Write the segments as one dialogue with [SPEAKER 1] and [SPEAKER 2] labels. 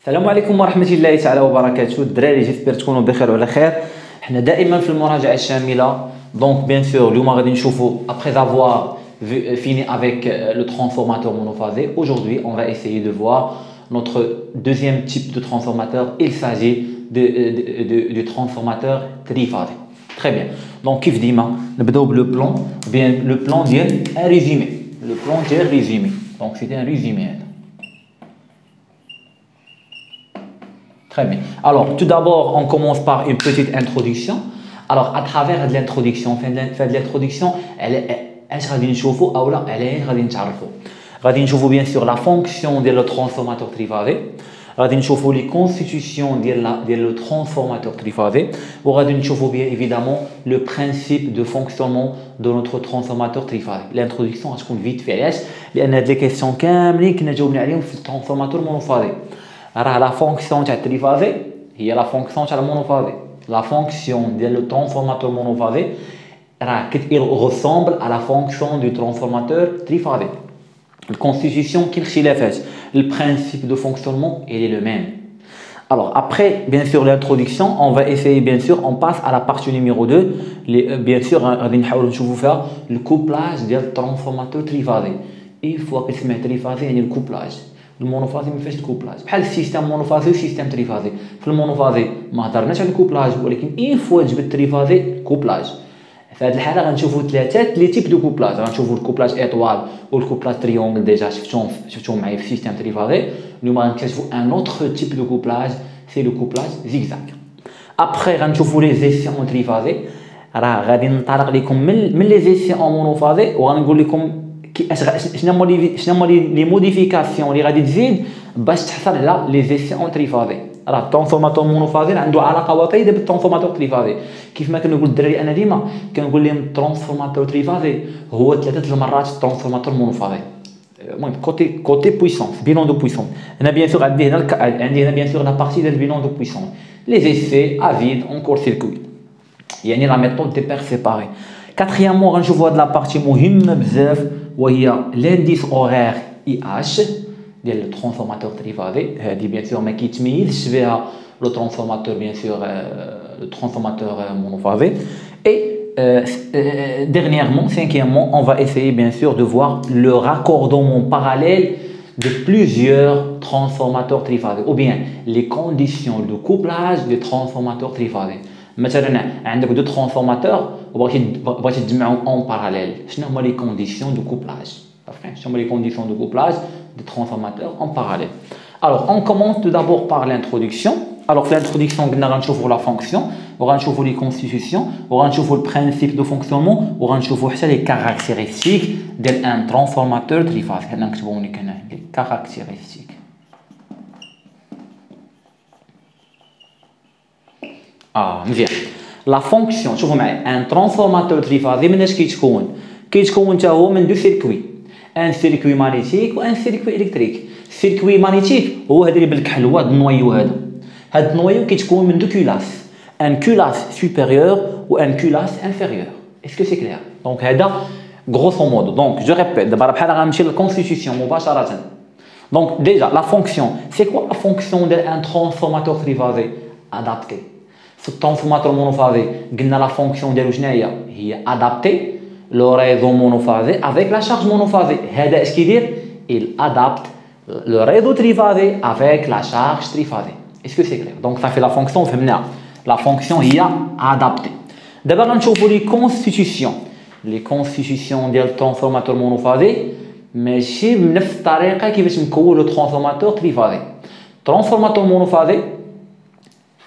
[SPEAKER 1] السلام عليكم ورحمة الله تعالى وبركاته الدراري، جيسبر تكونوا بخير وعلى خير. حنا دائما في المراجعة الشاملة. دونك بيان سور اليوم غادي نشوفوا après avoir fini avec le transformateur monophasé. Aujourd'hui on va essayer de voir notre deuxième type de transformateur. Il s'agit du transformateur triphasé. Très bien. Donc كيف ديما نبداو بلو بلان bien le plan ديال un résumé. Le plan ديال résumé. Donc c'était un résumé. Très bien. Alors, tout d'abord, on commence par une petite introduction. Alors, à travers l'introduction, غادي نشوفوا bien sûr la fonction de transformateur triphasé. غادي نشوفوا les constitutions ديال le transformateur triphasé. وغادي نشوفوا bien évidemment le principe de fonctionnement de notre transformateur triphasé. L'introduction غتكون vite fait علاش؟ لأن هاد لي كيسيون كاملين كنا جاوبنا عليهم في الترانسفورماتور مونوفازي. راه لا فونكسيون تاع التريفازي هي لا فونكسيون تاع المونوفازي. لا فونكسيون ديال لو ترانسفورماتور مونوفازي راه ressemble à la fonction du transformateur triphasé. الكونستيتيوشن كاين اختلافات. Le principe de fonctionnement il est le même. Alors après bien sûr l'introduction, on va essayer bien sûr, on passe à la partie numéro 2. Bien sûr غادي نحاولوا نشوفوا فيها الكوبلاج ديال الترانسفورماتور تريفازي. Une fois que سمعت تريفازي يعني الكوبلاج. المونوفازي ما فيهاش الكوبلاج بحال السيستم مونوفازي والسيستم تريفازي. في المونوفازي ما هضرناش على الكوبلاج، ولكن اين فوا جبت تريفازي كوبلاج. في هذه الحاله غنشوفوا ثلاثه لي تيب دو كوبلاج. غنشوفوا الكوبلاج ايطوال والكوبلاج تريونغل، ديجا شفتوهم معايا في السيستم تريفازي. اليوم غنكتشفوا ان اوتر تيب دو كوبلاج سي لو كوبلاج زيكزاك. ابخي غنشوفوا لي زيسيون تريفازي. راه غادي نطلق لكم من لي زيسيون مونوفازي وغنقول لكم شنو هما لي موديفيكاسيون اللي غادي تزيد باش تحصل على لي زيسيون تريفازي. راه الترانسفورماتور مونوفازي عنده علاقه وطيده بالترانسفورماتور تريفازي. كيف ما كنقول الدراري انا ديما كنقول لهم الترانسفورماتور تريفازي هو 3 المرات الترانسفورماتور مونوفازي. المهم كوتي بويسونس بيلون دو بويسونس. هنا بيان سور عندي هنا بيان سور لا بارتي ديال بيلون دو بويسونس لي زيسي افيد اون كور سيركوي، يعني لا ميثود دي بير سيباري. كاتريامون غنشوفوا هاد لا بارتي مهمه بزاف وهي لانديس اورير اي اش ديال لو ترانسفورماتور تريفازي. هادي بيان سور ما كيتميزش بها لو ترانسفورماتور بيان سور لو ترانسفورماتور مونوفازي. Et dernièrement, cinquièmement, on va essayer bien sûr de voir le raccordement parallèle de plusieurs transformateurs triphasés ou bien les conditions de couplage des transformateurs triphasés. مثلا عندك دو ترانسفورماتور وبغيتي تجمعهم اون باراليل، شنو هما لي كونديسيون دو كوبلاج؟ شنو هما لي كونديسيون دو كوبلاج دي ترانسفورماتور اون باراليل. Alors on commence tout d'abord par l'introduction. Alors في l'introduction قلنا غنشوفوا لا فونكسيون وغنشوفوا لي كونستيتيوشن وغنشوفوا البرانسيب دو فونكسيونمون وغنشوفوا حتى لي كاركتيرستيك ديال ان ترانسفورماتور تريفازي. حنا نكتبوهم لك هنا لي كاركتيرستيك. مزيان. لا فونكسيون شوفوا معايا ان ترانسفورماتور تريفازي مناش كيتكون حتى هو من دو سيركوي، ان سيركوي مانيتيك وان سيركوي الكتريك. السيركوي مانيتيك هو هذا اللي بالكحل، هو هذا النويو. هذا النويو كيتكون من دو كولاس، ان كولاس سوبيريور وان كولاس انفيريور. اسكو سي كلير؟ دونك هذا غروسو مودو. دونك جو ريبيت دابا بحال غنمشي للكونستيتيوشن مباشره. دونك ديجا لا فونكسيون سي كوا لا فونكسيون ديال ان ترانسفورماتور تريفازي ادابتي. في الترانسفورماتور مونوفازي قلنا لا فونكسيون ديالو شناهي؟ هي ادابتي لو ريزو مونوفازي افيك لا شارج مونوفازي. هذا اش كيدير؟ il adapte le réseau triphasé avec la charge triphasée. Est-ce que c'est clair? Donc ça fait la fonction فهمناها. La fonction هي adaptée. دابا غنشوفوا لي كونستيتيوشن. لي كونستيتيوشن ديال الترانسفورماتور مونوفازي ماشي بنفس الطريقه كيفاش نكون لو ترانسفورماتور تريفازي. ترانسفورماتور مونوفازي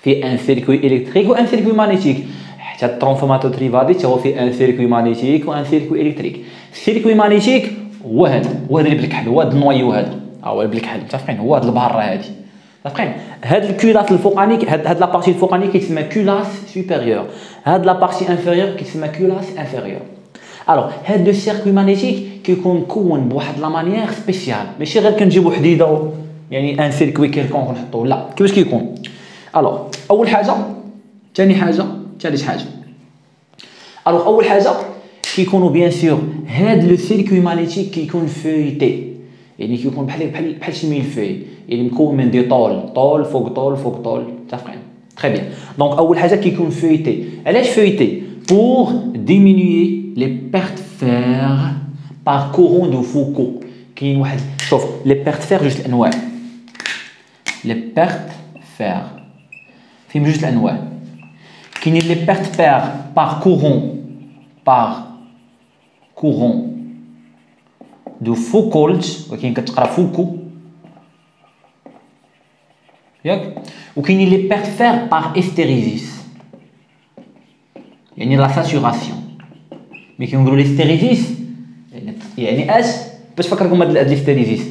[SPEAKER 1] في ان سيركوي الكتريك وان سيركوي مانيتيك، حتى الترانسفورماتور تريفازي حتى هو في ان سيركوي مانيتيك وان سيركوي الكتريك. السيركوي مانيتيك هو هذا اللي بالكحل، هو هذا النويو هذا، هو اللي بالكحل متفقين، هو هذا البهره هذه متفقين. هذا الكولاس الفوقاني، هذا لا بارتي الفوقاني كيتسمى كولاس سوبيريور، هذا لا بارتي انفيريور كيتسمى كولاس انفيريور. الوغ هذا لو سيركوي مانيتيك كيكون مكون بواحد لا مانيير سبيسيال، ماشي غير كنجيبو حديده يعني ان سيركوي كيلكونك ونحطوه، لا. كيفاش كيكون؟ الوغ اول حاجه، ثاني حاجه، ثالث حاجه. الوغ اول حاجه كيكونوا بيان سور هاد لو سيركوي مانيتيك كيكون فويتي، يعني كيكون بحال شي ميلفي يعني مكون من دي طول فوق طول فوق طول متفقين تري بيان دونك اول حاجه كيكون فeuilleté علاش فeuilleté pour diminuer les pertes fer par courant de Foucault كاين واحد شوف لي بيرت فير جوج الانواع لي بيرت فير فيهم جوج الانواع كاينين لي بيرت فير par courant de Foucault وكاين كتقرا فوكو ياك وكاينين لي بيرت فير par hystérésis يعني لا ساتوراسيون مي كينقولوا ليستيريزيس يعني اش باش فكركم هاد ليستيريزيس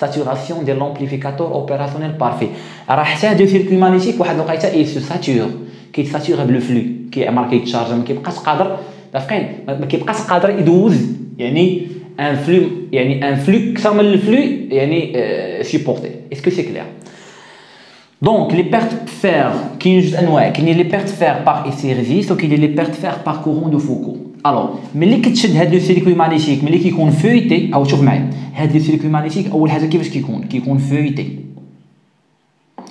[SPEAKER 1] ساتوراسيون ديال لومبليفيكاتور اوبيراسيونيل بارفي راه حتى هاد سيركوي مانيتيك واحد الوقيته اي سو ساتور كيتساتور بلو فلو كيعمر كيتشارج ما كيبقاش قادر دافقين ما كيبقاش قادر يدوز يعني ان فلو اكثر من الفلو يعني سيبورتي اسكو سي كلير Donc, les pertes fer, qui sont انواع كاينين les pertes fer par hystérésis وكاينين les pertes fer par courant de Foucault. Alors, ملي كتشد هاد لو سيركوي مانيتيك ملي كيكون فeuilleté او شوف معايا هاد لو سيركوي مانيتيك اول حاجه كيفاش كيكون feuilleté.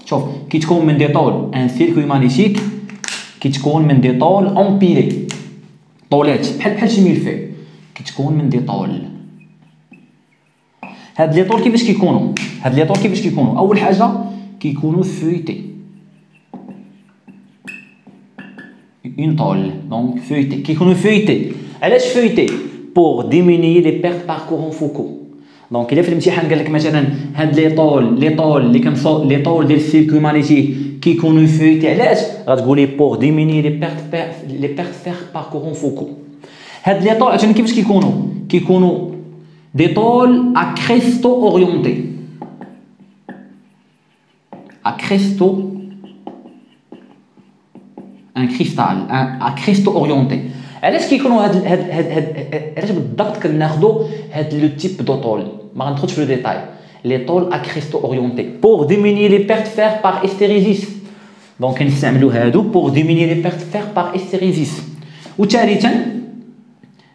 [SPEAKER 1] شوف كيتكون من دي طول ان سيركوي مانيتيك كيتكون من دي طول امبيلي طولات بحال شي ميلفي كيتكون من دي طول. هاد لي طول كيفاش كيكونوا اول حاجه كيكونوا feuilletés une tôle donc feuilleté كيكونوا feuilletés علاش feuilleté pour diminuer les pertes par courant Foucault donc الا في الامتحان قال لك مثلا هاد لي طول اللي كنصو لي طول ديال السيركوي مانيتيك كيكونوا feuilletés علاش غتقولي pour diminuer les pertes par courant Foucault هاد لي طول عشان كيفاش كيكونوا دي طول à cristaux orientés à cristaux un cristal à cristaux orientés علاش كيكونوا هاد علاش بالضبط كناخذوا هاد لو تيب دو طول ما غندخلش في لو ديتاي لي طول à cristaux orientés pour diminuer les pertes fer par hystérésis دونك كنستعملوا هادو pour diminuer les pertes fer par hystérésis وثالثا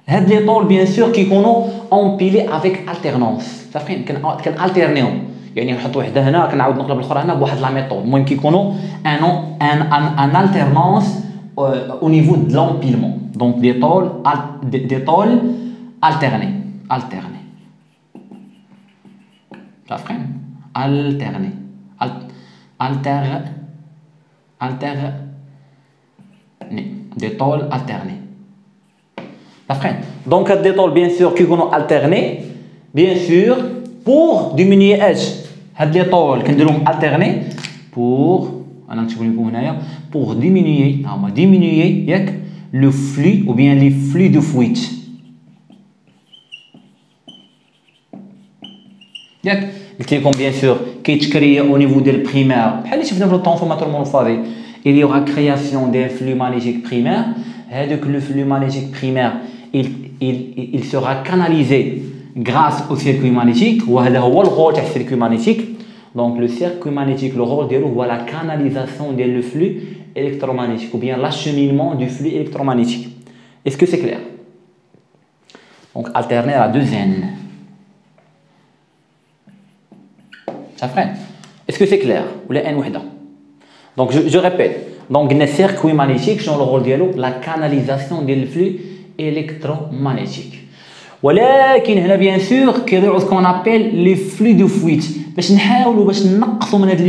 [SPEAKER 1] هاد لي طول بيان سور كيكونوا امبيلي افيك التيرنونس صافين كنالتيرنيهم يعني نحط وحده هنا كنعاود نقلب الاخرى هنا بواحد لا ميثود المهم كيكونوا ان التيرنونس او نيفو دو لامبيلمون دونك دي طول التيرني صافين التيرني دي طول التيرني صافين دونك هاد دي طول بيان سور كيكونوا التيرني بيان سور pour diminuer H هاد لي طول كنديرهم alterner pour انا نكتب لكم هنايا pour diminuer ياك le flux ou bien les flux de fuite ياك قلت لكم بيان سور كيتكريا او نيفو ديال البريمير بحال اللي شفنا في الترانسفورماتور مونوفازي il y aura création d'un flux magnétique primaire هذاك le flux magnétique primaire il sera canalisé grâce au circuit magnétique وهذا هو الرول تاع السيركوي magnétique donc le circuit magnétique le rôle ديالو هو la canalisation ديال le flux électromagnétique ou bien l'acheminement du flux électromagnétique est-ce que c'est clair donc alterner à deux n ça fait est-ce que c'est clair ou la n وحده donc je répète donc le circuit magnétique شنو le rôle ديالو la canalisation ديال le flux électromagnétique ولكن هنا بيان سور كيضيعوا سكون ابيل لي فلو دو فويت باش نحاولوا باش نقصوا من هاد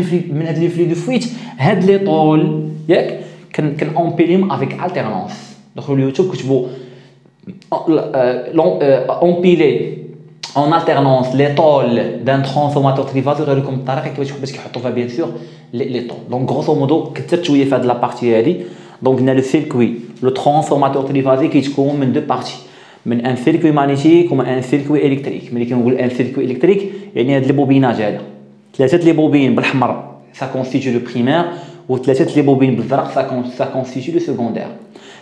[SPEAKER 1] لي فلو دو فويت هاد لي طول ياك كنامبيليهم افيك التيرنونس دخلوا اليوتيوب كتبوا امبيلي اون التيرنونس لي طول دان ترانسفورماتور تريفازور غير لكم الطريقه كيفاش كيحطوا فيها بيان سور لي طول دونك غروسو مودو كثرت شويه في هاد لابارتي هادي دونك قلنا لو سيركوي لو ترانسفورماتور تريفازي كيتكون من دو بارتي من ان سيركوي مانيتيك ومن ان سيركوي الكتريك ملي كنقول ان سيركوي الكتريك يعني هاد لي بوبيناج هذا ثلاثه لي بوبين بالحمر سا كونستيتيو لو بريمير وثلاثه لي بوبين بالزرق سا كونستيتيو لو سكوندير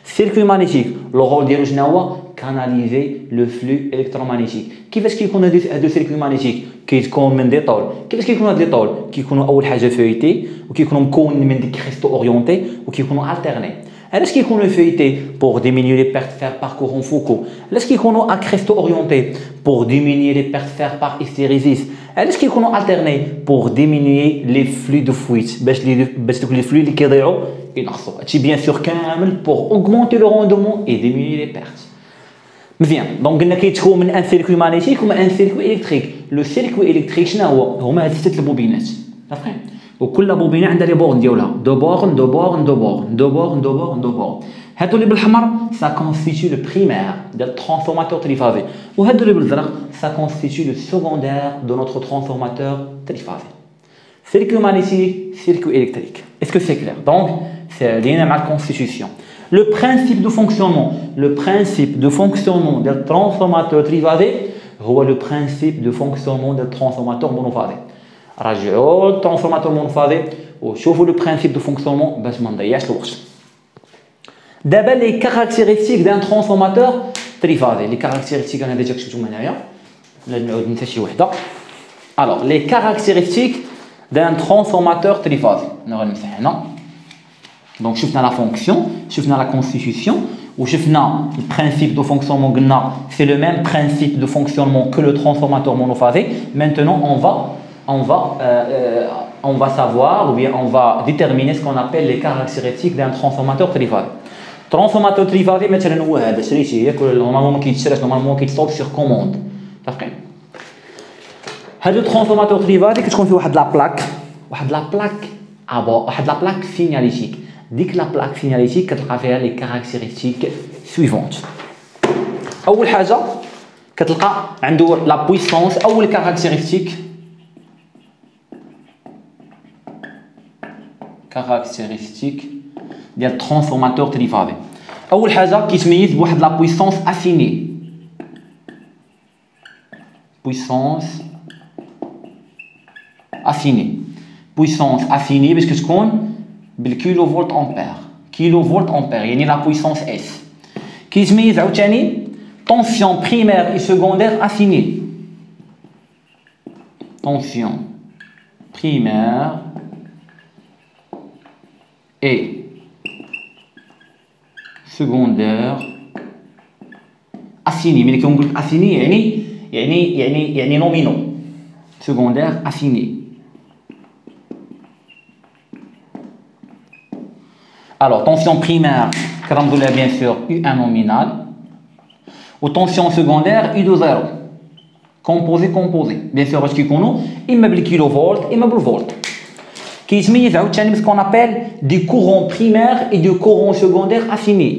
[SPEAKER 1] سيركوي مانيتيك لو رول ديالو شنو هو كاناليزي لو فلو الكترومagnétique كيفاش كيكون هادو سيركوي مانيتيك كيتكون من دي طول كيفاش كيكونوا هاد لي طول كيكونوا اول حاجه فeuilletés وكيكونوا مكونين من دي كريستو اورينتي وكيكونوا التيرني Est-ce qu'ils sont feuilletés pour diminuer les pertes fer par courant Foucault? Est-ce qu'ils sont accresto orientés pour diminuer les pertes fer par hystérésis? Est-ce qu'ils sont alternés pour diminuer les flux de fuite? Les flux qui sont bien sûr pour augmenter le rendement et diminuer les pertes. Bien, donc on a un circuit magnétique ou un circuit électrique. Le circuit électrique, c'est les bobines. وكل بوبينه عندها لي بورن ديالها دو بورن دو بورن دو بورن دو بورن دو بورن دو بورن هادو اللي بالحمر ça constitue le primaire del transformateur triphasé وهادو اللي بالازرق ça constitue le secondaire de notre transformateur triphasé. Circuit magnétique, circuit électrique. Est-ce que c'est clair? Donc c'est lié à la constitution. Le principe de fonctionnement del transformateur triphasé هو le principe de fonctionnement del transformateur monophasé. راجعوا الترانسفورماتور مونوفازي وشوفوا لو برينسيپ دو فونكسيونمون باش ما نضيعش الوقت. دابا لي كاركتيرستيك دان ترانسفورماتور تريفازي لي كاركتيرستيك انا ديجا كتبتهم هنايا لا نعاود ننسى شي وحده. الوغ لي كاركتيرستيك دان ترانسفورماتور تريفازي انا غنمسح هنا. دونك شفنا لا فونكسيون شفنا لا كونستيتيوسيون وشفنا البرينسيپ دو فونكسيونمون قلنا سي لو ميم برينسيپ دو فونكسيونمون كو لو ترانسفورماتور مونوفازي. Maintenant on va savoir ou bien on va déterminer ce qu'on appelle les caractéristiques d'un transformateur triphasé. Transformateur triphasé مثلا هو هذا شريتيه ياك نورمالمون ما كيتشراش نورمالمون كيتصاوب سيغ كوموند. متفقين؟ هذا الترانسفورماتور تريفازي كتكون فيه واحد لا بلاك سينياليتيك. ديك لا بلاك سينياليتيك كتلقى فيها لي كاركتيرستيك سويفونت. اول حاجه كتلقى عنده لا بويسونس. اول كاركتيرستيك ديال الترانسفورماتور تريفازي. اول حاجه كيتميز بواحد لا بويسونس افيني. بويسونس افيني باش كتكون بالكيلو فولت امبير. كيلو فولت امبير يعني لا بويسونس اس. كيتميز عاوتاني طونسيون بريمير اي سكوندير افيني. طونسيون بريمير et secondaire affiné. Mais quand on dit affiné, يعني nominaux. Secondaire affiné. Alors tension primaire, comme bien sûr U1 nominal, ou tension secondaire U de 0. Composé. Bien sûr parce qu'il connaît immeuble kilovolt, immeuble volt. Qui est ce qu'on appelle des courants primaires et des courants secondaires affinés.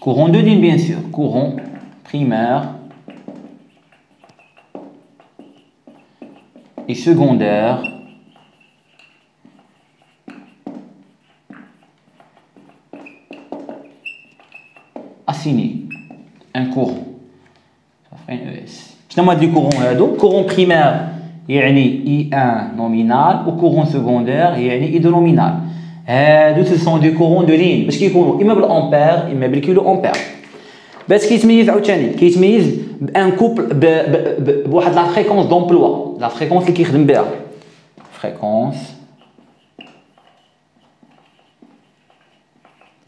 [SPEAKER 1] Courant de ligne, bien sûr. Courant primaire et secondaire affinés. Un courant. Ça fait un ES. Finalement, du courant primaire. يعني I1 nominal ou courant secondaire يعني I2 nominal. Ce sont des courants de ligne باش كيكونوا اما بالامبير اما بالكيلو امبير. باش كيتميز عاوتاني كيتميز بان كوبل بواحد لا فريكونس دومبلوا. لا فريكونس اللي كيخدم بها فريكونس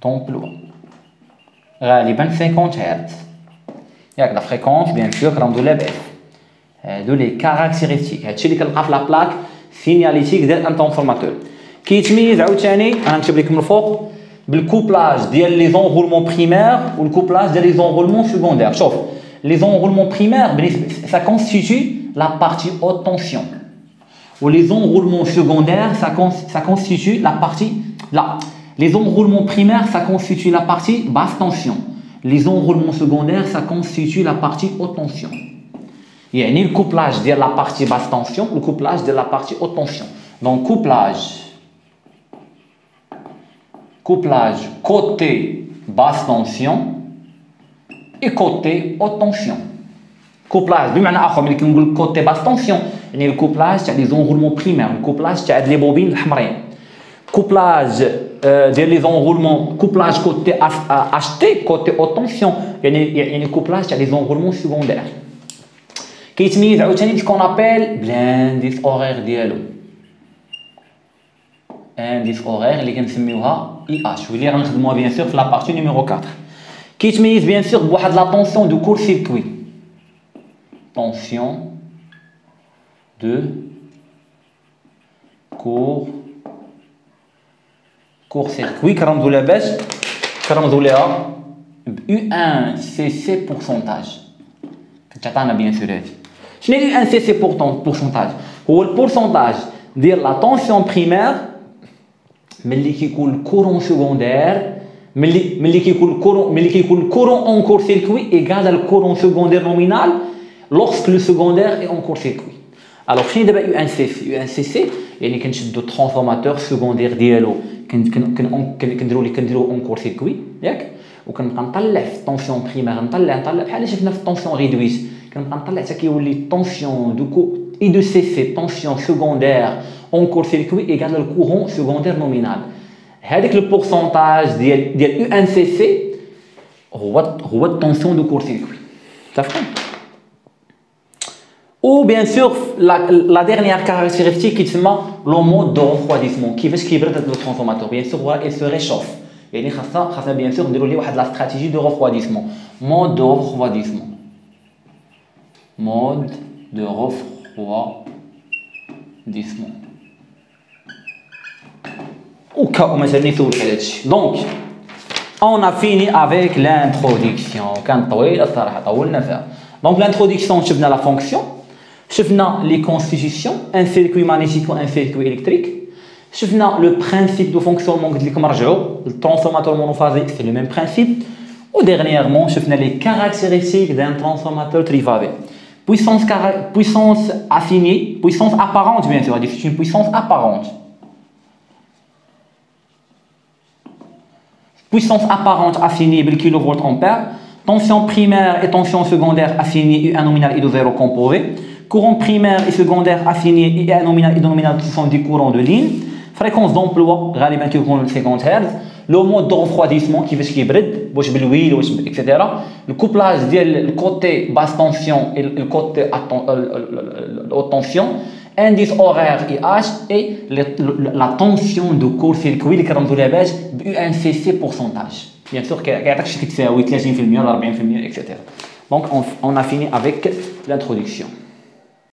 [SPEAKER 1] دومبلوا غالبا 50 هرتز. ياك لا فريكونس بيان سور كنرمزو لها باف. هادو لي كاركتيرستيك. هادشي اللي كنلقى في لا بلاك سينياليتيك ديال ان ترانسفورماتور. كيتميز عاوتاني انا نكتب لكم الفوق بالكوبلاج ديال لي زونغولمون بريمير والكوبلاج ديال لي زونغولمون سكوندير. شوف لي زونغولمون بريمير ça constitue la partie haute tension ou les enroulements secondaires ça constitue la partie les enroulements primaires ça constitue la partie basse tension. Les enroulements secondaires ça constitue la partie haute tension. يعني le couplage de la partie basse tension ou le couplage de la partie haute tension. Donc couplage côté basse tension et côté haute tension. Couplage بمعنى آخر ملي كنقول côté basse tension يعني الكوبلاج تاع لي زونغولمون بريمير الكوبلاج تاع لي بوبين الحمرين. كوبلاج ديال لي زونغولمون كوبلاج côté HT côté haute tension يعني الكوبلاج تاع لي زونغولمون سكوندير. كيتميز عاوتاني بشكون ابل بلانديس اورير ديالو. indice horaire اللي كنسميوها IH واللي غنخدموها bien sûr في la partie numéro 4 كيتميز bien sûr بواحد la tension de court-circuit tension de court-circuit كنرمزوا لها باش كنرمزوا لها ب U1CC pourcentage كتعطينا bien sûr هادي شنو هي U1CC pourcentage هو البورسونتاج ديال لا طونسيون بريمير ملي كيكون الكورون سكوندير ملي كيكون الكورون اون كور سيركوي ايغال الكورون سكوندير نومينال لوغسك لو سكوندير اي اون كور سيركوي الوغ شنو دابا يو ان سي سي يو ان سي سي يعني كنشدو الترانسفورماتور سكوندير ديالو كنديرو اون كور سيركوي ياك وكنبقى نطلع في الطونسيون بريمير نطلع بحال شفنا في الطونسيون ريدويت كنبقى نطلع حتى كيولي الطونسيون دو I de CC, tension secondaire en court-circuit égale le courant secondaire nominal. هذاك le pourcentage ديال UNCC هو التنسيون دو court-circuit. متفقين؟ Ou bien sûr la dernière caractéristique qui تسمى le mode de refroidissement كيفاش كيبرد هذا الترانسفورماتور. Bien sûr il se réchauffe. يعني خاصنا bien sûr نديروا ليه واحد la stratégie de refroidissement. Mode de refroidissement. Mode de refroidissement. Au cas où مثلا يسولك على هادشي دونك on a fini avec l'introduction كان طويل الصراحه طولنا فيها دونك l'introduction شفنا la fonction شفنا les constitutions un circuit magnétique ou un circuit électrique شفنا le principe de fonctionnement قلت لكم رجعوا الترانسفورماتور monophasique c'est le même principe ou dernièrement شفنا les caractéristiques d'un transformateur triphasé puissance assignée, puissance apparente bien sûr, c'est une puissance apparente. Puissance apparente assignée par kilovolt ampère, tension primaire et tension secondaire assignée U1 nominal et de 0 composé, courant primaire et secondaire assignée U1 nominal et de nominal ce sont des courants de ligne, fréquence d'emploi, غالبا كيكون 50 Hz, le mode de refroidissement كيفاش كيبرد واش بالويل واش اكسيتيرا الكوبلاج ديال الكوتي باس طونسيون et le côté haute tension indice horaire IH et la tension de court-circuit اللي كنرمزوا لها باش ب UNCC pourcentage bien sûr كيعطيك شي كتساوي 30% ولا 40% اكسيتيرا donc on a fini avec l'introduction